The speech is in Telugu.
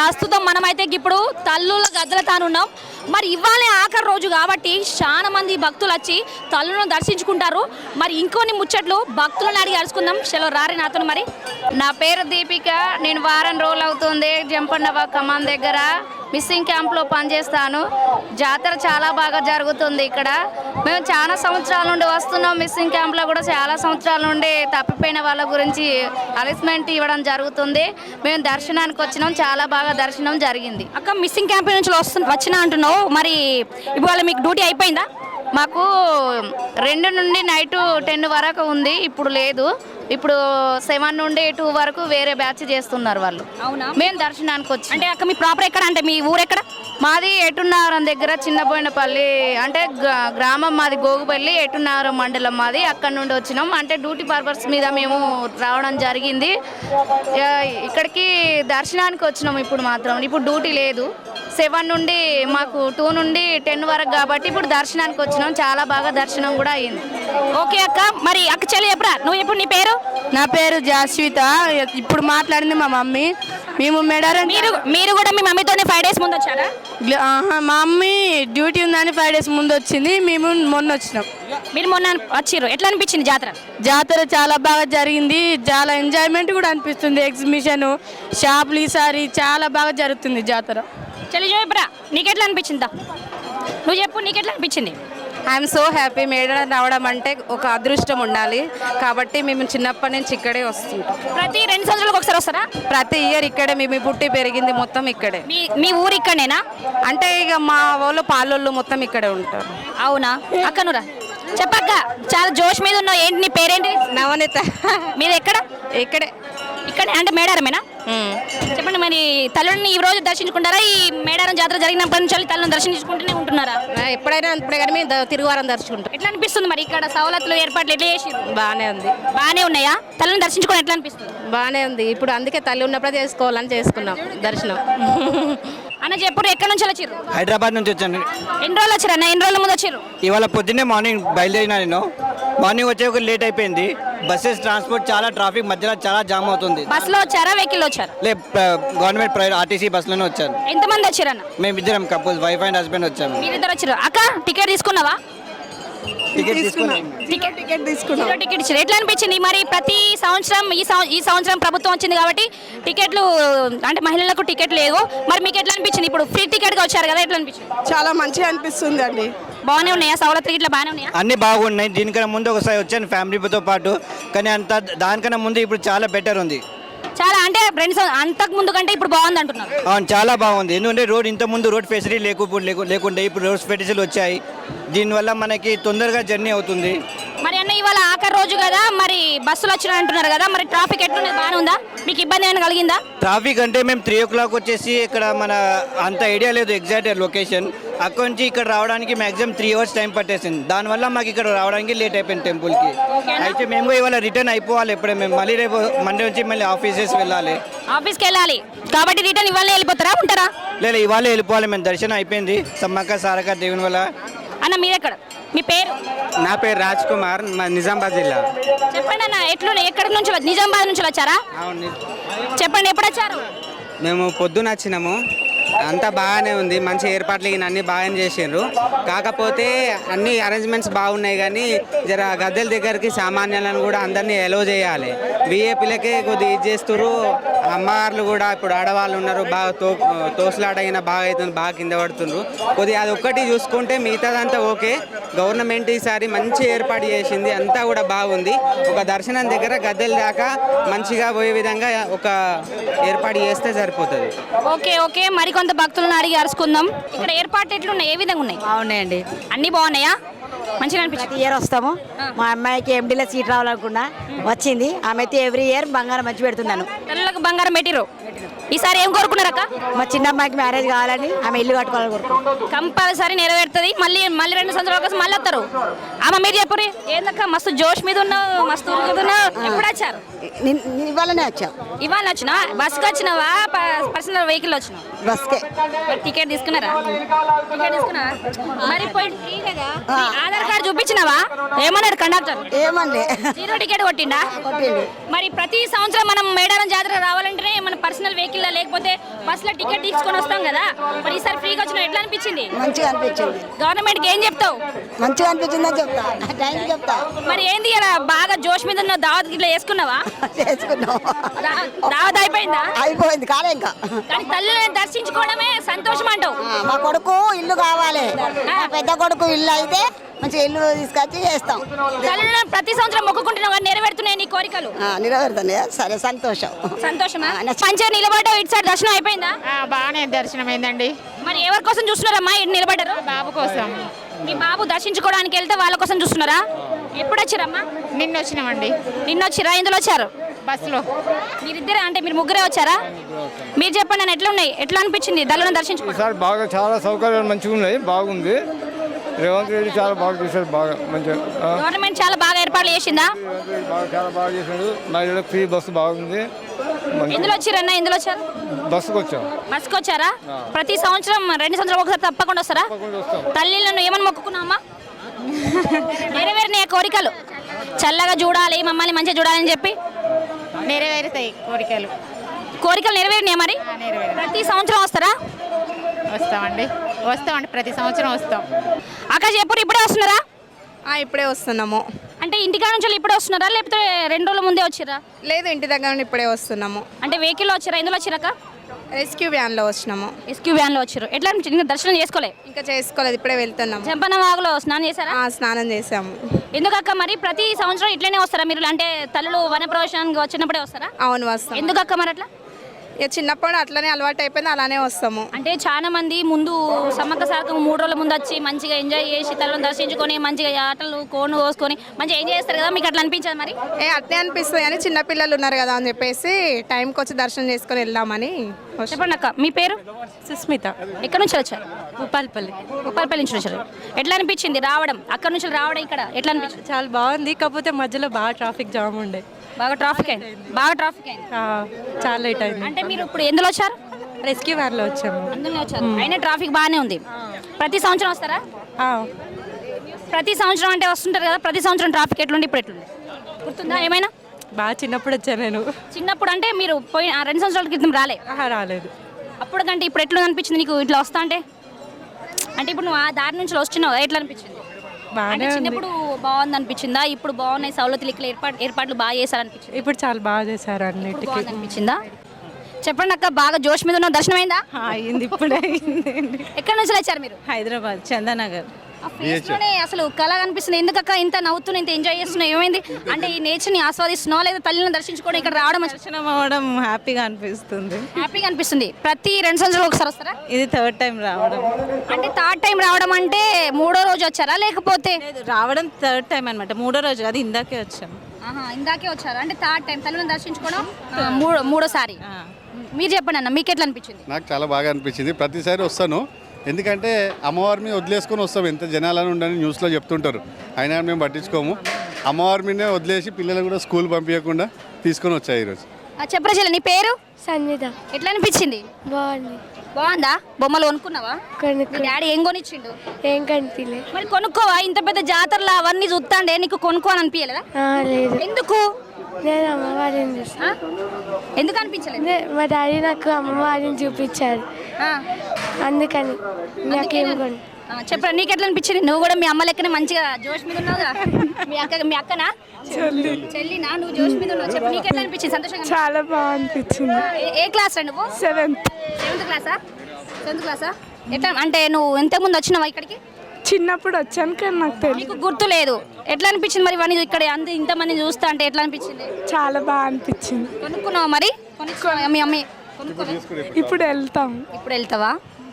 ప్రస్తుతం మనమైతే ఇప్పుడు తల్లుల గద్దెల తానున్నాం. మరి ఇవాళ ఆఖరి రోజు కాబట్టి చాలా మంది భక్తులు వచ్చి తల్లులను దర్శించుకుంటారు. మరి ఇంకొన్ని ముచ్చట్లు భక్తులను అడిగి అరుచుకుందాం. చలో రారి నాతో. మరి నా పేరు దీపిక. నేను వారం రోజులు అవుతుంది జంపన్నవ కమాన్ దగ్గర మిస్సింగ్ క్యాంప్లో పనిచేస్తాను. జాతర చాలా బాగా జరుగుతుంది ఇక్కడ. మేము చాలా సంవత్సరాల నుండి వస్తున్నాం. మిస్సింగ్ క్యాంప్లో కూడా చాలా సంవత్సరాల నుండి తప్పిపోయిన వాళ్ళ గురించి అలెస్మెంట్ ఇవ్వడం జరుగుతుంది. మేము దర్శనానికి వచ్చినాం, చాలా బాగా దర్శనం జరిగింది. అక్క మిస్సింగ్ క్యాంప్ నుంచి వచ్చినా అంటున్నావు, మరి ఇవాళ మీకు డ్యూటీ అయిపోయిందా? మాకు 2 నుండి నైట్ 10 వరకు ఉంది, ఇప్పుడు లేదు. ఇప్పుడు 7 నుండి 2 వరకు వేరే బ్యాచ్ చేస్తున్నారు వాళ్ళు. అవునా? మేము దర్శనానికి వచ్చి అంటే అక్క మీ ప్రాపర్ ఎక్కడ, అంటే మీ ఊరు ఎక్కడ? మాది ఎటున్నారం దగ్గర చిన్నబోయినపల్లి అంటే గ్రామం మాది గోగుపల్లి, ఎటున్నారం మండలం మాది. అక్కడ నుండి వచ్చినాం. అంటే డ్యూటీ పర్పస్ మీద మేము రావడం జరిగింది. ఇక్కడికి దర్శనానికి వచ్చినాం. ఇప్పుడు మాత్రం ఇప్పుడు డ్యూటీ లేదు. 7 నుండి మాకు 2 నుండి 10 వరకు కాబట్టి ఇప్పుడు దర్శనానికి వచ్చినాం. చాలా బాగా దర్శనం కూడా అయింది. ఓకే అక్క. మరి అక్క చెల్లి ఎప్పుడా నువ్వు ఎప్పుడు నీ పేరు? నా పేరు జాస్విత. ఇప్పుడు మాట్లాడింది మా మమ్మీ. మేము మేడారం మీరు కూడా మీ మమ్మీతోనే 5 డేస్ ముందు వచ్చారా? మా మమ్మీ డ్యూటీ ఉందని 5 డేస్ ముందు వచ్చింది. మేము మొన్న వచ్చినాం. మీరు మొన్న వచ్చిర్రు. ఎట్లా అనిపించింది జాతర? జాతర చాలా బాగా జరిగింది. చాలా ఎంజాయ్మెంట్ కూడా అనిపిస్తుంది. ఎగ్జిబిషన్, షాపులు ఈసారి చాలా బాగా జరుగుతుంది జాతర. చెల్లి చెప్పరా, నీకెట్లా అనిపించిందా? నువ్వు చెప్పు, నీకెట్లా అనిపించింది? I'm so happy. మేడారం రావడం అంటే ఒక అదృష్టం ఉండాలి కాబట్టి మేము చిన్నప్పటి నుంచి ఇక్కడే వస్తుంటాం. ప్రతి 2 సంవత్సరాలకు ఒకసారి వస్తారా? ప్రతి ఇయర్ ఇక్కడే. మేము పుట్టి పెరిగింది మొత్తం ఇక్కడే. మీ ఊరు ఇక్కడనేనా? అంటే ఇక మా వాళ్ళు పాలోళ్ళు మొత్తం ఇక్కడే ఉంటారు. అవునా అక్క? నువ్వురా చెప్పక్క, చాలా జోష్ మీద ఉన్నావు. ఏంటి నీ పేరేంటి? నవనీత. మీది ఎక్కడ? ఇక్కడే. ఇక్కడ అంటే మేడారమేనా? చెప్పండి, మరి తల్లుని ఈ రోజు దర్శించుకుంటారా? ఈ మేడారం జాతర జరిగినప్పటి నుంచి తల్లుని దర్శించుకుంటూనే ఉంటున్నారా? ఎప్పుడైనా ఇప్పుడే కానీ మేము తిరుగువారం దర్శించుకుంటాం. ఎట్లా అనిపిస్తుంది మరి ఇక్కడ సవలతులు ఏర్పాట్లు ఎట్లా చేసి? బాగానే ఉంది. బాగానే ఉన్నాయా? తల్లిని దర్శించుకోవడం ఎట్లా అనిపిస్తుంది? బాగానే ఉంది. ఇప్పుడు అందుకే తల్లి ఉన్నప్పుడే చేసుకోవాలని చేసుకున్నాం దర్శనం. అన్న చెప్పు, ఎక్కడి నుంచి వచ్చిర్రు? హైదరాబాద్ నుంచి వచ్చాను. ఎన్ని రోజులు వచ్చారు అన్న? ఎన్ని రోజుల ముందు వచ్చిర్రు? ఇవాళ పొద్దున్నే మార్నింగ్ బయలుదేరినా. నేను మార్నింగ్ వచ్చే ఒక లేట్ అయిపోయింది. బస్సెస్ ట్రాన్స్పోర్ట్ చాలా ట్రాఫిక్ మధ్యలో చాలా జామ్ అవుతుంది. బస్సులో వచ్చారా, వెహికల్ వచ్చారు? గవర్నమెంట్ ప్రైవేట్ ఆర్టీసీ బస్సులోనే వచ్చాను. ఎంతమంది వచ్చారన్న? మేము ఇద్దరం కపుల్స్, వైఫ్ అండ్ హస్బెండ్ వచ్చాము. మీరిద్దరు వచ్చారు. అక్క టికెట్ తీసుకున్నావా? టికెట్ తీసుకున్నాం. టికెట్ ఇచ్చారు. ఎట్లా అనిపించింది మరి? ప్రతి సంవత్సరం ఈ సంవత్సరం ప్రభుత్వం వచ్చింది కాబట్టి టికెట్లు అంటే మహిళలకు టికెట్ లేదు. మరి మీకు ఎట్లా అనిపించింది? ఇప్పుడు ఫ్రీ టికెట్ గా వచ్చారు కదా, ఎట్లా అనిపించింది? చాలా మంచిగా అనిపిస్తుంది అండి. బాగానే ఉన్నాయా సవలతులు? ఇట్లా బాగానే ఉన్నాయా? అన్ని బాగున్నాయి. దీనికన్నా ముందు ఒకసారి వచ్చాను ఫ్యామిలీతో పాటు, కానీ దానికన్నా ముందు ఇప్పుడు చాలా బెటర్ ఉంది. చాలా అంటే అంతకు ముందు కంటే ఇప్పుడు బాగుంది అంటున్నారు. అవును, చాలా బాగుంది. ఎందుకంటే ఇంత ముందు రోడ్ ఫెసిలిటీ లేకుండే ఇప్పుడు రోడ్ ఫెసిలిటీలు వచ్చాయి. దీనివల్ల మనకి తొందరగా జర్నీ అవుతుంది. మరి అన్న ఇవాళ ఆఖరి రోజు కదా, మరి బస్సులు వచ్చినా అంటున్నారు కదా, మరి ట్రాఫిక్ ఎట్లున్నది? బాగానే ఉందా? మీకు ఇబ్బంది ఏమైనా కలిగిందా? ట్రాఫిక్ అంటే మేము 3 o'clock వచ్చేసి ఇక్కడ మన అంత ఐడియా లేదు ఎగ్జాక్ట్ లొకేషన్. అక్కడి నుంచి ఇక్కడ రావడానికి మ్యాక్సిమం 3 hours టైం పట్టేసింది. దానివల్ల మాకు ఇక్కడ రావడానికి లేట్ అయిపోయింది టెంపుల్కి. అయితే మేము ఇవాళ రిటర్న్ అయిపోవాలి. ఇప్పుడే మేము మళ్ళీ రేపు మండే నుంచి మళ్ళీ ఆఫీసెస్ వెళ్ళాలి. ఆఫీస్కి వెళ్ళాలి కాబట్టి రిటర్న్ ఇవాళ వెళ్ళిపోతారా, ఉంటారా? లేదు, ఇవాళ వెళ్ళిపోవాలి. మేము దర్శనం అయిపోయింది సమ్మక్క సారక్క దేవుని వల్ల. అన్న మీరెక్కడ? మీ పేరు? నా పేరు రాజ్ కుమార్, నిజామాబాద్ జిల్లా. చెప్పండి అన్న, ఎక్కడి నుంచి? నిజామాబాద్ నుంచి వచ్చారా? చెప్పండి, ఎప్పుడు వచ్చారు? మేము పొద్దున వచ్చినాము. అంతా బాగానే ఉంది, మంచి ఏర్పాట్లు అన్నీ బాగానే చేసిండ్రు. కాకపోతే అన్ని అరేంజ్మెంట్స్ బాగున్నాయి, కానీ జర గద్దెల దగ్గరికి సామాన్యులను కూడా అందరినీ ఎలో చేయాలి. విఏపీలకే కొద్దిగా ఇది చేస్తున్నారు. అమ్మగారులు కూడా ఇప్పుడు ఆడవాళ్ళు ఉన్నారు, బాగా తోసులాడైనా బాగా అవుతుంది, బాగా కింద పడుతున్నారు. కొద్దిగా అది ఒక్కటి చూసుకుంటే మిగతాదంతా ఓకే. గవర్నమెంట్ ఈసారి మంచి ఏర్పాటు చేసింది, అంతా కూడా బాగుంది. ఒక దర్శనం దగ్గర గద్దెల దాకా మంచిగా పోయే విధంగా ఒక ఏర్పాటు చేస్తే సరిపోతుంది. Okay okay. మరికొంత భక్తులను అడిగి అరుచుకుందాం. ఇక్కడ ఏర్పాట్లు ఎట్లున్నాయి? ఏ విధంగా ఉన్నాయి? బాగున్నాయండి. అన్ని బాగున్నాయా? మంచిగా అనిపించింది. ఇయర్ వస్తాము. మా అమ్మాయికి ఎండీలో సీట్ రావాలనుకున్నా, వచ్చింది. ఆమె అయితే ఎవ్రీ ఇయర్ బంగారం మంచి పెడుతున్నాను. పిల్లలకు బంగారం పెట్టిరు. ఈసారి ఏం కోరుకున్నారక్క? మా చిన్న అమ్మాయికి మ్యారేజ్ కావాలని, ఆమె ఇల్లు కట్టుకోవాలని కోరుకున్నాను. కంపల్సరీ నెరవేరుతుంది. మళ్ళీ 2 సంవత్సరాల కోసం మళ్ళీ వస్తారు. అమ్మ మీరు చెప్పరు, ఏందక్క మస్తు జోష్ మీద ఉన్నావు, మస్తు ఉరుకుతున్నావు. ఎప్పుడు వచ్చారు? ఇవాళనే వచ్చాం. ఇవాళ వచ్చినా? బస్కి వచ్చినావా, పర్సనల్ వెహికల్ వచ్చినా? బస్కే. టికెట్ తీసుకున్నారా? టికెట్ తీసుకున్నారా? మరి ఆధార్ కార్డు చూపించినావా? ఏమన్నాడు కండక్టర్? ఏమండి 0 టికెట్ కొట్టిండా? మరి ప్రతి సంవత్సరం మనం మేడారం జాతర రావాలంటేనే మన పర్సనల్ వెహికల్ లేకపోతే బస్సులో టికెట్ తీసుకొని వస్తాం కదా. మరి ఈసారి ఫ్రీగా వచ్చిన ఎట్లా అనిపించింది? మంచిగా అనిపించింది. గవర్నమెంట్కి ఏం చెప్తావు? మంచిగా అనిపించిందని చెప్తా, థ్యాంక్ చెప్తా. మరి ఏంది ఇలా బాగా జోష్ మీద ఉన్న దావత్ ఇట్లా వేసుకున్నావా? చేసుకున్నాం, దావత్ అయిపోయిందా? అయిపోయింది కాలే ఇంకా. కానీ తల్లిని దర్శించుకోవడమే సంతోషం అంటావు. మా కొడుకు ఇల్లు కావాలి, మా పెద్ద కొడుకు ఇల్లు అయితే మంచిగా ఇల్లు తీసుకొచ్చి చేస్తాం. తల్లిని ప్రతి సంవత్సరం మొక్కుకుంటున్నావు కానీ నెరవేరుతున్నాయి నీ కోరికలు? నిలబెడతానే. సరే, సంతోషం. సంతోషమా? మంచిగా నిలబడ్డావు. ఇటు సైడ్ దర్శనం అయిపోయిందా? బాగానే దర్శనం అయిందండి. మరి ఎవరి కోసం చూస్తున్నారమ్మా ఇటు నిలబడ్డారు? బాబు కోసం. మీ బాబు దర్శించుకోవడానికి వెళ్తే వాళ్ళ కోసం చూస్తున్నారా? ఎప్పుడు వచ్చారమ్మా? నిన్న వచ్చినామండి. నిన్న వచ్చిరా? ఎందులో వచ్చారు? బస్సులో. మీరిద్దరే అంటే మీరు ముగ్గురే వచ్చారా? మీరు చెప్పండి నేను ఎట్లా ఉన్నాయి, ఎట్లా అనిపించింది దళను దర్శించుకోవడం? ఈసారి బాగా చాలా సౌకర్యాలు మంచిగా ఉన్నాయి, బాగుంది. రేవంత్ రెడ్డి చాలా బాగా చేశారు, బాగా మంచిగా. గవర్నమెంట్ చాలా బాగా ఏర్పాట్లు చేసిందా? చాలా బాగా చేశాడు. మహిళలకు ఫ్రీ బస్సు బాగుంది. ఎందులో వచ్చారన్నా? ఎందులో వచ్చారు? బస్సుకు వచ్చాం. బస్సుకు వచ్చారా? ప్రతి సంవత్సరం 2 సంవత్సరాలు ఒకసారి తప్పకుండా వస్తారా? తల్లిలను ఏమని మొక్కుకున్నామా? నెరవేరినాయి కోరికలు? చల్లగా చూడాలి, మమ్మల్ని మంచిగా చూడాలని చెప్పి నెరవేరుతాయి కోరికలు. కోరికలు నెరవేరినాయా? మరి ప్రతి సంవత్సరం వస్తారా? వస్తామండి ప్రతి సంవత్సరం వస్తాం. అక్క చెప్పు, ఇప్పుడే వస్తున్నారా? ఇప్పుడే వస్తున్నాము. అంటే ఇంటికాడ నుంచి ఇప్పుడే వస్తున్నారా లేకపోతే 2 రోజుల ముందే వచ్చిరా? లేదు, ఇంటి దగ్గర నుండి ఇప్పుడే వస్తున్నాము. అంటే వెహికల్లో వచ్చారా? ఎందులో వచ్చారక్క? రెస్క్యూ వ్యాన్లో వచ్చినాము. ఎస్క్యూ వ్యాన్లో వచ్చారు. ఎట్లా అనిపించింది? ఇంకా దర్శనం చేసుకోలే? ఇంకా చేసుకోలేదు, ఇప్పుడే వెళ్తున్నాము. జంపన వాగులో స్నానం చేశారా? స్నానం చేసాము. ఎందుకక్క మరి ప్రతి సంవత్సరం ఇట్లనే వస్తారా మీరు? అంటే తల్లులు వనప్రవేశానికి వచ్చినప్పుడే వస్తారా? అవును, వస్తాం. ఎందుకక్క మరి అట్లా? ఇక చిన్నప్పుడు అట్లనే అలవాటు అయిపోయింది, అలానే వస్తాము. అంటే చాలా మంది ముందు సమ్మక్క సారకం 3 రోజుల ముందు వచ్చి మంచిగా ఎంజాయ్ చేసి తల్లిని దర్శించుకొని మంచిగా ఆటలు కోను కోసుకొని మంచిగా ఎంజాయ్ చేస్తారు కదా. మీకు అట్లా అనిపించదు మరి? అట్లే అనిపిస్తుంది కానీ చిన్నపిల్లలు ఉన్నారు కదా అని చెప్పేసి టైంకి వచ్చి దర్శనం చేసుకొని వెళ్దామని. చెప్పండి అక్క, మీ పేరు? సుస్మిత, ఎక్కడి నుంచి వచ్చారు? ఉప్పాలపల్లి. ఉప్పల్పల్లి నుంచి వచ్చారు. ఎట్లా అనిపించింది రావడం? అక్కడ నుంచి రావడం ఇక్కడ ఎట్లా అనిపించింది? చాలా బాగుంది, కాకపోతే మధ్యలో బాగా ట్రాఫిక్ జామ్ ఉండే. బాగా ట్రాఫిక్ అయింది. చాలా లేట్ అయింది. అంటే మీరు ఇప్పుడు ఎందులో వచ్చారు? రెస్క్యూ వ్యాన్లో వచ్చాము. అందులో వచ్చారు. అయినా ట్రాఫిక్ బాగానే ఉంది. ప్రతి సంవత్సరం వస్తారా? ప్రతి సంవత్సరం అంటే వస్తుంటారు కదా. ప్రతి సంవత్సరం ట్రాఫిక్ ఎట్లుండి ఇప్పుడు ఎట్లుంది గుర్తుందా ఏమైనా? బాగా చిన్నప్పుడు వచ్చాను నేను. చిన్నప్పుడు అంటే మీరు పోయిన 2 సంవత్సరాల క్రితం రాలే? రాలేదు. అప్పుడు కంటే ఇప్పుడు ఎట్లా అనిపించింది నీకు ఇట్లా వస్తా అంటే? అంటే ఇప్పుడు నువ్వు ఆ దారి నుంచి వస్తున్నావు, ఎట్లా అనిపించింది? అంటే చిన్నప్పుడు బాగుంది అనిపించిందా? ఇప్పుడు బాగున్నాయి సౌలతులు, ఇక్కడ ఏర్పాట్లు బాగా చేశారనిపించింది? ఇప్పుడు చాలా బాగా చేశారు అన్నిటికీ. అనిపించిందా? చెప్పండి అక్క, బాగా జోష్ మీద ఉన్న దర్శనం అయిందా? అయింది, ఇప్పుడే అయింది. ఎక్కడి నుంచి వచ్చారు మీరు? హైదరాబాద్, చందానగర్. అసలు కళ కనిపిస్తుంది. ఎందుకక్క ఇంత నవ్వుతున్నా, ఇంత ఎంజాయ్ చేస్తున్నా? ఏమైంది? అంటే ఈ నేచర్ని ఆస్వాదిస్తున్నావా లేదా తల్లిని దర్శించుకోవడం ఇక్కడ రావడం దర్శనం అవ్వడం హ్యాపీగా అనిపిస్తుంది. హ్యాపీగా అనిపిస్తుంది. ప్రతి 2 సంవత్సరాలు ఒకసారి వస్తారా? ఇది 3rd టైం రావడం. అంటే 3rd టైం రావడం అంటే 3వ రోజు వచ్చారా లేకపోతే? రావడం 3rd టైం అనమాట, 3వ రోజు అది ఇందాకే వచ్చాము. ఇందాకే వచ్చారు. అంటే 3rd టైం తల్లిని దర్శించుకోవడం 3వసారి. మీరు చెప్పండి అన్న, మీకు ఎట్లా అనిపించింది? నాకు చాలా బాగా అనిపించింది. ప్రతిసారి వస్తాను, ఎందుకంటే అమ్మవారిని వదిలేసుకొని వస్తాం. ఎంత జనాలను ఉండని న్యూస్లో చెప్తుంటారు, అయినా మేము పట్టించుకోము. అమ్మవారినే వదిలేసి పిల్లలు కూడా స్కూల్ పంపించకుండా తీసుకొని వచ్చాయి ఈరోజు. చెప్పరా చెల్లి, నీ పేరు? సంగీత. ఎట్లా అనిపించింది? బాగుంది. బాగుందా? బొమ్మలు కొనుక్కున్నావా? మీ డాడీ ఏం కొనిచ్చిండు? ఏం కనిపించలే. మరి కొనుక్కోవా? ఇంత పెద్ద జాతరలో అవన్నీ చూస్తాండే నీకు కొనుక్కోని అనిపించలేదా? లేదు. ఎందుకు? నేను అమ్మవారిని చూస్తా. ఎందుకు అనిపించలేదు? మా డాడీ నాకు అమ్మవారిని చూపించారు, అందుకని నాకేం కొని. చెప్పరా, నీకు ఎట్లా అనిపించింది? నువ్వు కూడా మీ అమ్మ లెక్కనే మంచిగా జోష్ మీద ఉన్నావుగా. మీ అక్కనా చెల్లినా? నువ్వు జోష్ మీద ఉన్నావు. చెప్పు, నీకు ఎట్లా అనిపించింది? సంతోషంగా? చాలా బాగా అనిపించింది. ఏ క్లాస్ రా నువ్వు? 7th క్లాసా? 7th క్లాసా? ఎట్లా అంటే నువ్వు ఇంతకుముందు వచ్చినావా ఇక్కడికి? చిన్నప్పుడు వచ్చాను కానీ నాకు తెలియదు. నీకు గుర్తు లేదు. ఎట్లా అనిపించింది మరి ఇవన్నీ ఇక్కడ ఇంతమంది చూస్తా అంటే ఎట్లా అనిపించింది? చాలా బాగా అనిపించింది. కొనుక్కున్నావా మరి? కొనుక్కున్నావా? మీ అమ్మ ఇప్పుడు వెళ్తాము. ఇప్పుడు వెళ్తావా?